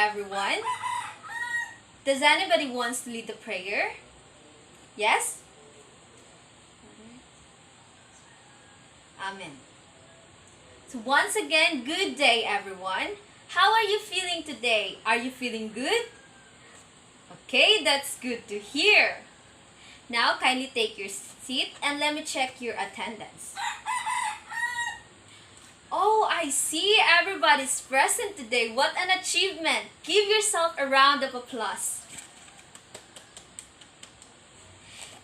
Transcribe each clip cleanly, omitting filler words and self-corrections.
everyone. Does anybody wants to lead the prayer? Yes? Amen. So once again, good day everyone. How are you feeling today? Are you feeling good? Okay, that's good to hear. Now kindly take your seat and let me check your attendance. Oh, I see everybody's present today. What an achievement. Give yourself a round of applause.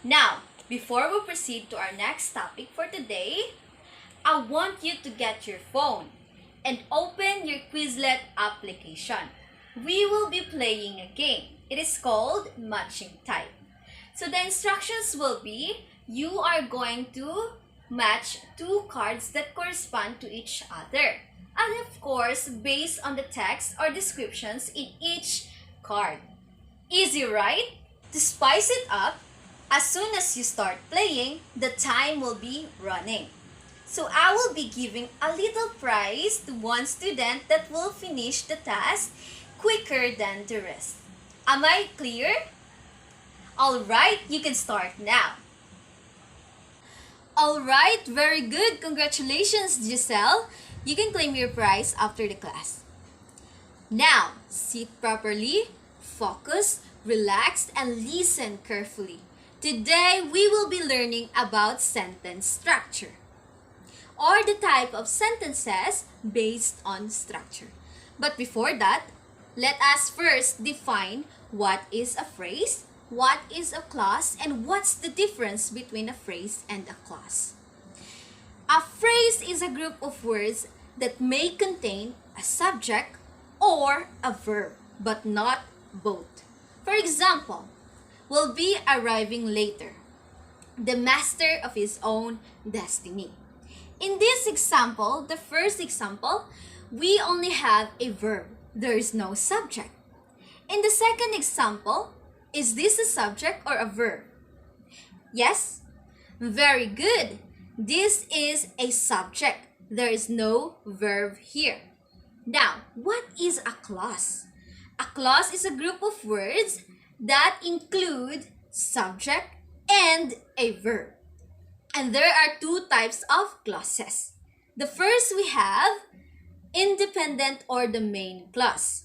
Now, before we proceed to our next topic for today, I want you to get your phone and open your Quizlet application. We will be playing a game. It is called Matching Type. So the instructions will be, you are going to match two cards that correspond to each other. And of course, based on the text or descriptions in each card. Easy, right? To spice it up, as soon as you start playing, the time will be running. So I will be giving a little prize to one student that will finish the task quicker than the rest. Am I clear? Alright, you can start now. Alright, very good. Congratulations, Giselle. You can claim your prize after the class. Now, sit properly, focus, relax, and listen carefully. Today, we will be learning about sentence structure, or the type of sentences based on structure. But before that, let us first define what is a phrase, what is a clause, and what's the difference between a phrase and a clause. A phrase is a group of words that may contain a subject or a verb, but not both. For example, will be arriving later, the master of his own destiny. In this example, the first example, we only have a verb. There is no subject. In the second example, is this a subject or a verb? Yes? Very good. This is a subject. There is no verb here. Now, what is a clause? A clause is a group of words that include subject and a verb. And there are two types of clauses. The first we have independent or the main clause.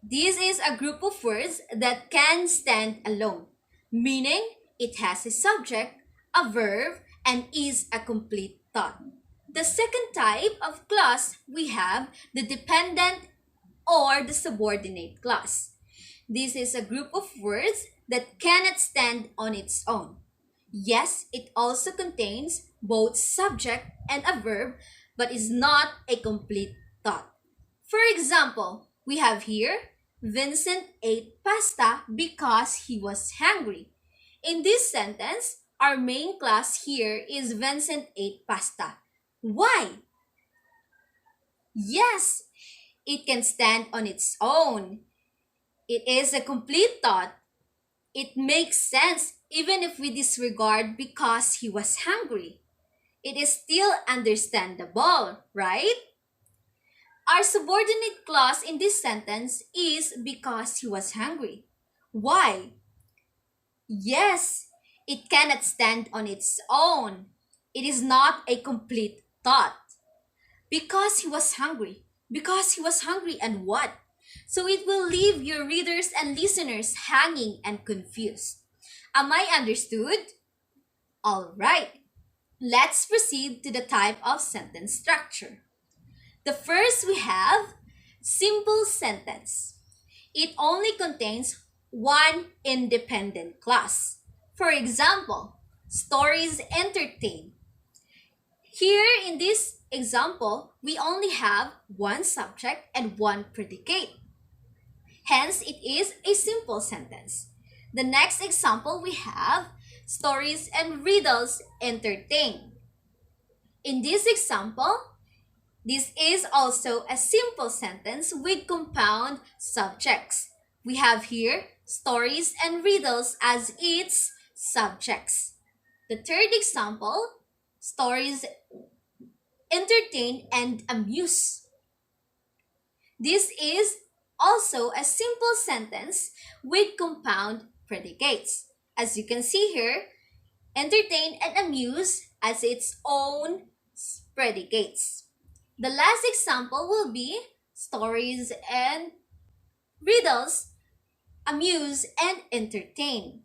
This is a group of words that can stand alone, meaning it has a subject, a verb, and is a complete thought. The second type of clause we have the dependent or the subordinate clause. This is a group of words that cannot stand on its own. Yes, it also contains both subject and a verb, but is not a complete thought. For example, we have here, Vincent ate pasta because he was hungry. In this sentence, our main clause here is Vincent ate pasta. Why? Yes, it can stand on its own. It is a complete thought. It makes sense even if we disregard because he was hungry. It is still understandable, right? Our subordinate clause in this sentence is because he was hungry. Why? Yes, it cannot stand on its own. It is not a complete thought. Because he was hungry. Because he was hungry and what? So it will leave your readers and listeners hanging and confused. Am I understood? Alright, let's proceed to the type of sentence structure. The first we have simple sentence. It only contains one independent clause. For example, stories entertain. Here in this example, we only have one subject and one predicate. Hence, it is a simple sentence. The next example we have stories and riddles entertain. In this example, this is also a simple sentence with compound subjects. We have here stories and riddles as its subjects. The third example, stories entertain and amuse. This is also a simple sentence with compound predicates. As you can see here, entertain and amuse as its own predicates. The last example will be stories and riddles amuse and entertain.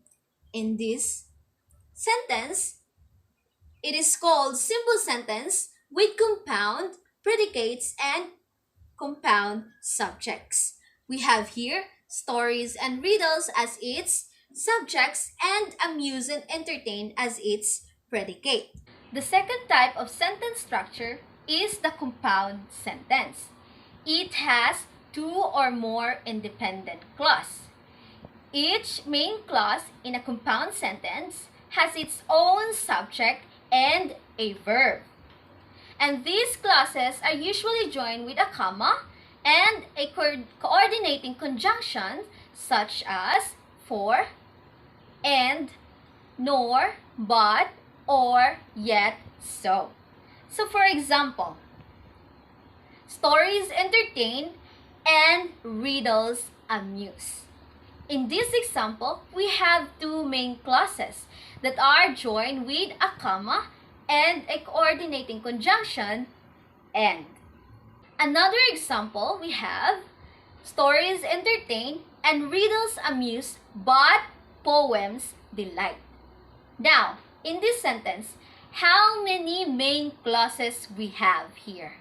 In this sentence, it is called simple sentence with compound predicates and compound subjects. We have here stories and riddles as its subjects and amuse and entertain as its predicate. The second type of sentence structure is the compound sentence. It has two or more independent clauses. Each main clause in a compound sentence has its own subject and a verb. And these clauses are usually joined with a comma and a coordinating conjunction such as for, and, nor, but, or, yet, so. So for example, stories entertain and riddles amuse. In this example, we have two main clauses that are joined with a comma and a coordinating conjunction, and. Another example, we have stories entertain and riddles amuse, but poems delight. Now, in this sentence, how many main clauses we have here?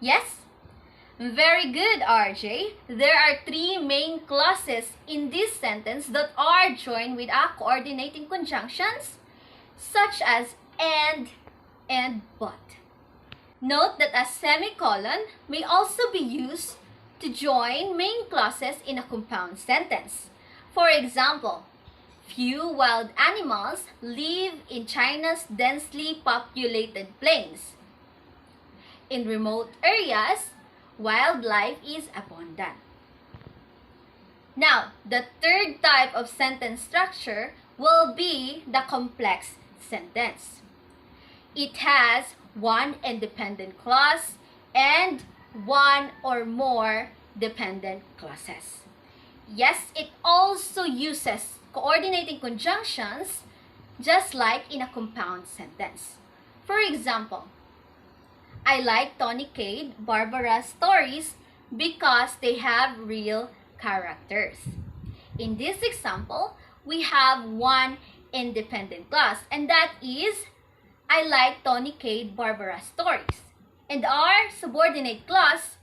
Yes? Very good, RJ. There are three main clauses in this sentence that are joined with our coordinating conjunctions, such as and but. Note that a semicolon may also be used to join main clauses in a compound sentence. For example, few wild animals live in China's densely populated plains. In remote areas, wildlife is abundant. Now, the third type of sentence structure will be the complex sentence. It has one independent clause and one or more dependent clauses. Yes, it also uses coordinating conjunctions just like in a compound sentence. For example, I like Tony Cade Barbara's stories because they have real characters. In this example, we have one independent clause, and that is I like Tony Cade Barbara's stories. And our subordinate clause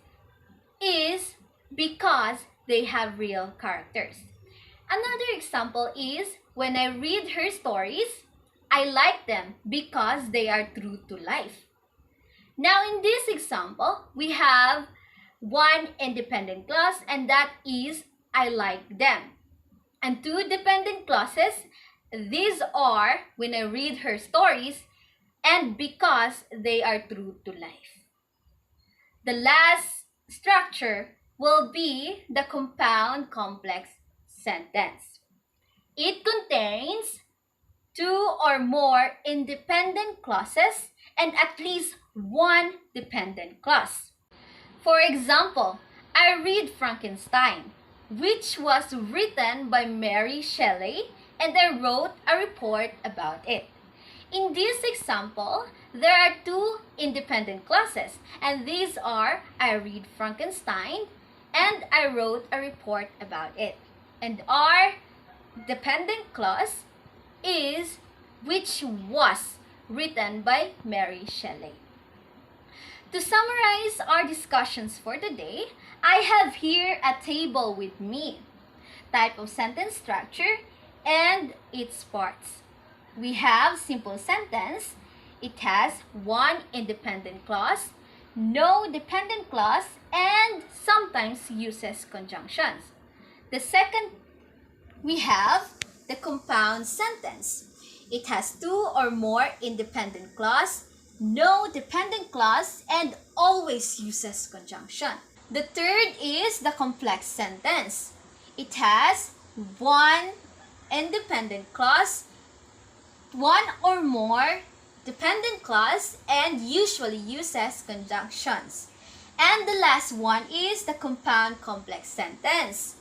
is because they have real characters. Another example is when I read her stories, I like them because they are true to life. Now in this example, we have one independent clause, and that is I like them. And two dependent clauses, these are when I read her stories and because they are true to life. The last structure will be the compound complex sentence. It contains two or more independent clauses and at least one dependent clause. For example, I read Frankenstein, which was written by Mary Shelley, and I wrote a report about it. In this example, there are two independent clauses, and these are I read Frankenstein and I wrote a report about it. And our dependent clause is which was written by Mary Shelley. To summarize our discussions for today, I have here a table with me, type of sentence structure, and its parts. We have simple sentence. It has one independent clause, no dependent clause, and sometimes uses conjunctions. The second, we have the compound sentence. It has two or more independent clause, no dependent clause, and always uses conjunction. The third is the complex sentence. It has one independent clause, one or more dependent clause, and usually uses conjunctions. And the last one is the compound complex sentence.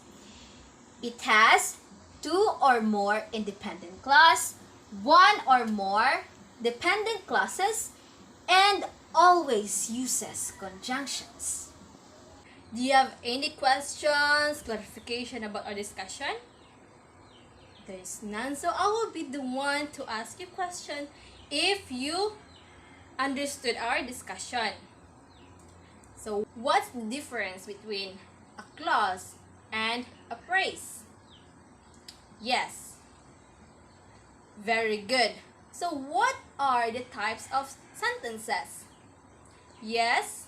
It has two or more independent clause, one or more dependent clauses, and always uses conjunctions. Do you have any questions, clarification about our discussion? There is none, so I will be the one to ask you question if you understood our discussion. So, what's the difference between a clause and a phrase? Yes. Very good. So, what are the types of sentences? Yes.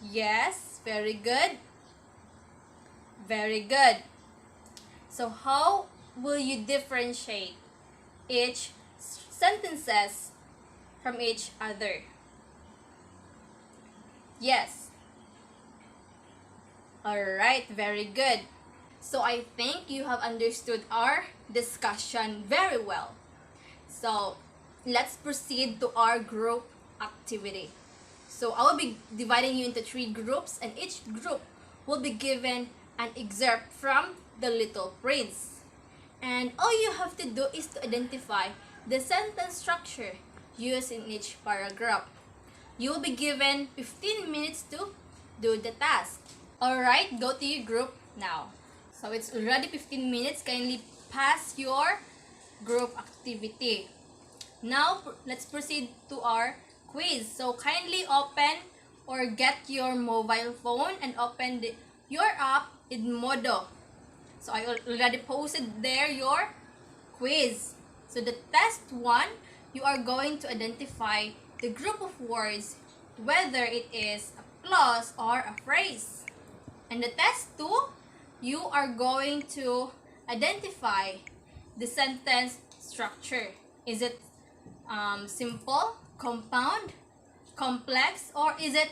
Yes. Very good. Very good. So, how will you differentiate each sentences from each other? Yes. Alright, very good. So I think you have understood our discussion very well. So let's proceed to our group activity. So I will be dividing you into 3 groups, and each group will be given an excerpt from The Little Prince. And all you have to do is to identify the sentence structure used in each paragraph. You will be given 15 minutes to do the task. Alright, go to your group now. So it's already 15 minutes. Kindly pass your group activity. Now, let's proceed to our quiz. So kindly open or get your mobile phone and open your app Edmodo. So I already posted there your quiz. So the test 1, you are going to identify the group of words, whether it is a clause or a phrase. And the test 2, you are going to identify the sentence structure. Is it simple, compound, complex, or is it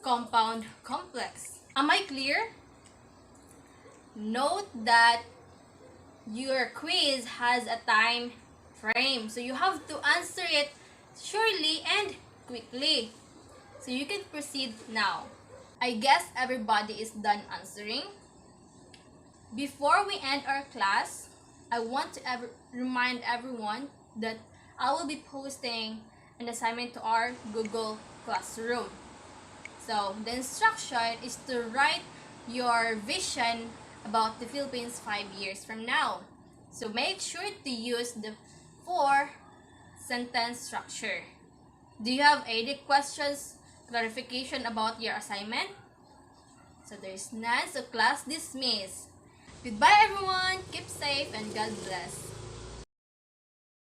compound complex? Am I clear? Note that your quiz has a time frame, so you have to answer it surely and quickly. So you can proceed now. I guess everybody is done answering. Before we end our class, I want to remind everyone that I will be posting an assignment to our Google Classroom. So the instruction is to write your vision about the Philippines 5 years from now. So make sure to use the 4 sentence structure. Do you have any questions, clarification about your assignment? So there is none, so class dismissed. Goodbye everyone, keep safe and God bless.